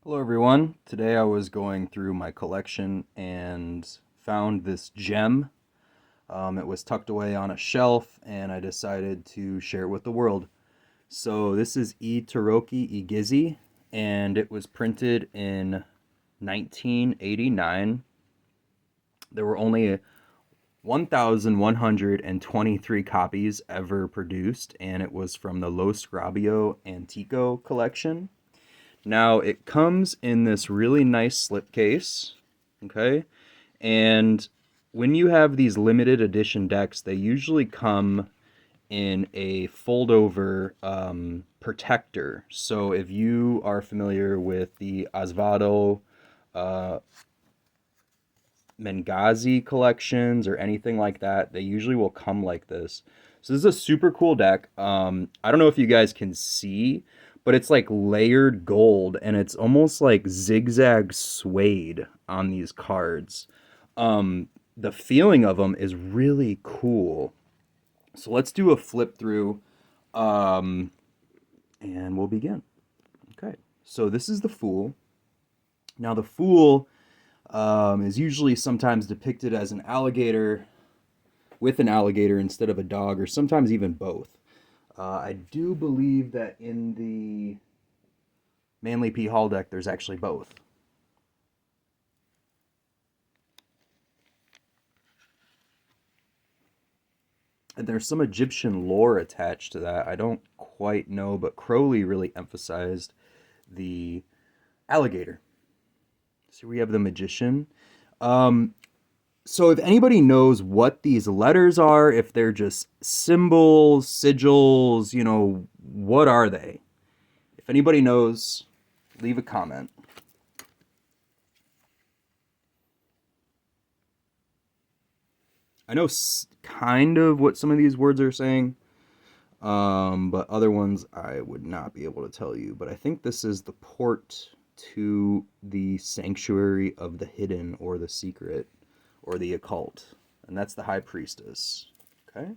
Hello everyone. Today I was going through my collection and found this gem. It was tucked away on a shelf and I decided to share it with the world. So this is Toroki Igizi and it was printed in 1989. There were only 1,123 copies ever produced and it was from the Lo Scribio Antico collection. Now it comes in this really nice slipcase, okay? And when you have these limited edition decks, they usually come in a fold over protector. So if you are familiar with the Osvaldo uh, Mengazi collections or anything like that, they usually will come like this. So this is a super cool deck. I don't know if you guys can see, but it's like layered gold and it's almost like zigzag suede on these cards. The feeling of them is really cool. So let's do a flip through and we'll begin. Okay, so this is the Fool. Now the Fool is usually sometimes depicted as an alligator with an alligator instead of a dog, or sometimes even both. I do believe that in the Manly P. Hall deck, there's actually both. And there's some Egyptian lore attached to that. I don't quite know, but Crowley really emphasized the alligator. So we have the magician. Um, so if anybody knows what these letters are, if they're just symbols, sigils, what are they? If anybody knows, leave a comment. I know kind of what some of these words are saying, but other ones I would not be able to tell you. But I think this is the port to the sanctuary of the hidden or the secret or the occult. And that's the high priestess. Okay?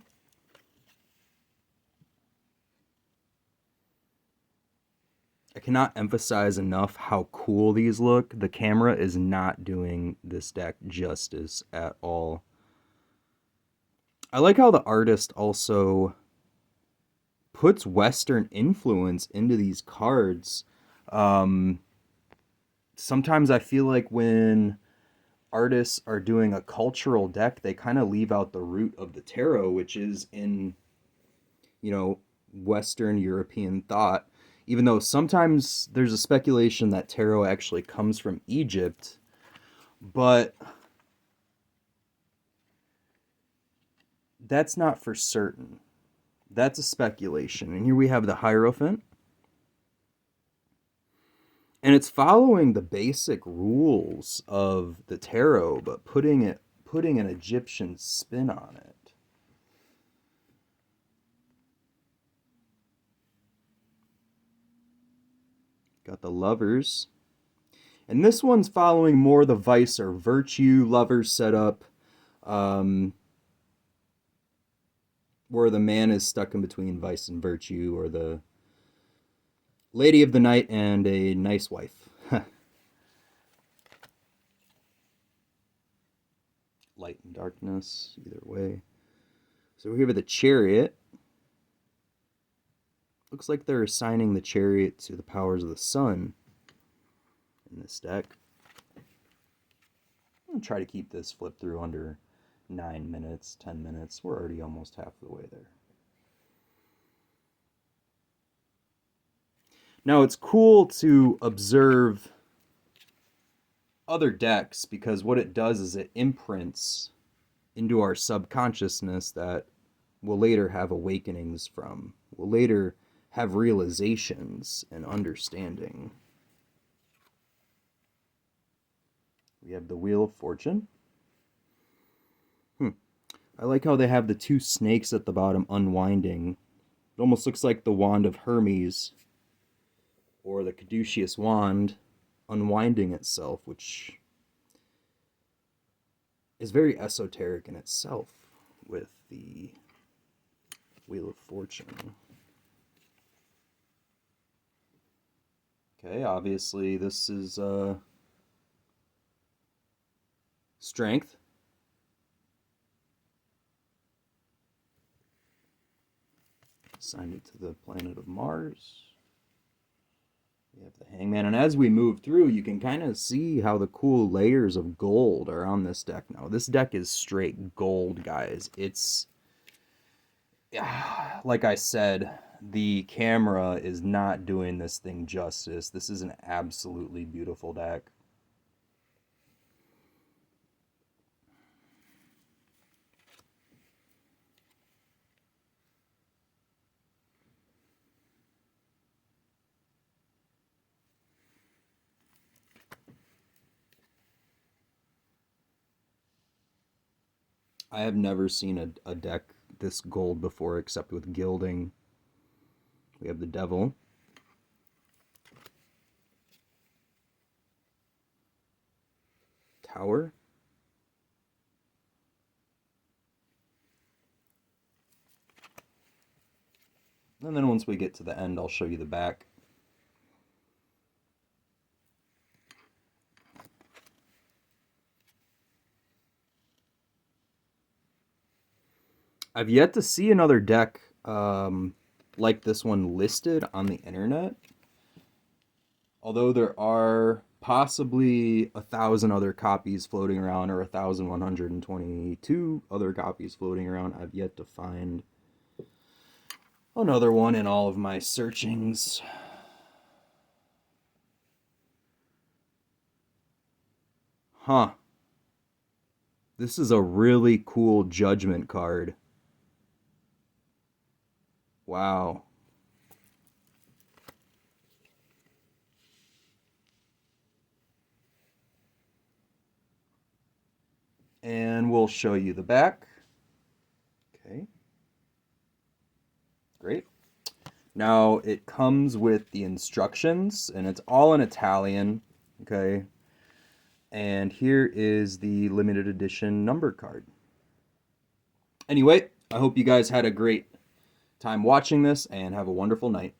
I cannot emphasize enough how cool these look. The camera is not doing this deck justice at all. I like how the artist also puts Western influence into these cards. Um, Sometimes I feel like when artists are doing a cultural deck, they kind of leave out the root of the tarot, which is in, you know, Western European thought. Even though sometimes there's a speculation that tarot actually comes from Egypt, but that's not for certain. That's a speculation. And here we have the Hierophant. And it's following the basic rules of the tarot, but putting an Egyptian spin on it. Got the Lovers. And this one's following more the Vice or Virtue Lovers setup, um, where the man is stuck in between Vice and Virtue, or the Lady of the Night and a nice wife. Light and darkness, either way. So we have the Chariot. Looks like they're assigning the Chariot to the powers of the sun in this deck. I'm going to try to keep this flip through under 9 minutes, 10 minutes. We're already almost half the way there. Now, it's cool to observe other decks because what it does is it imprints into our subconsciousness that we'll later have awakenings from. We'll later have realizations and understanding. We have the Wheel of Fortune. I like how they have the two snakes at the bottom unwinding. It almost looks like the Wand of Hermes or the Caduceus Wand unwinding itself, which is very esoteric in itself with the Wheel of Fortune. Okay, obviously this is strength. Assign it to the planet of Mars. We have the Hangman, and as we move through, you can kind of see how the cool layers of gold are on this deck now. This deck is straight gold, guys. It's, like I said, the camera is not doing this thing justice. This is an absolutely beautiful deck. I have never seen a deck this gold before except with gilding. We have the Devil. Tower. And then once we get to the end, I'll show you the back. I've yet to see another deck like this one listed on the internet. Although there are possibly 1,000 other copies floating around, or 1,122 other copies floating around, I've yet to find another one in all of my searchings. Huh. This is a really cool Judgment card. Wow. And we'll show you the back. Okay. Great. Now it comes with the instructions, and it's all in Italian. Okay. And here is the limited edition number card. Anyway, I hope you guys had a great time watching this and have a wonderful night.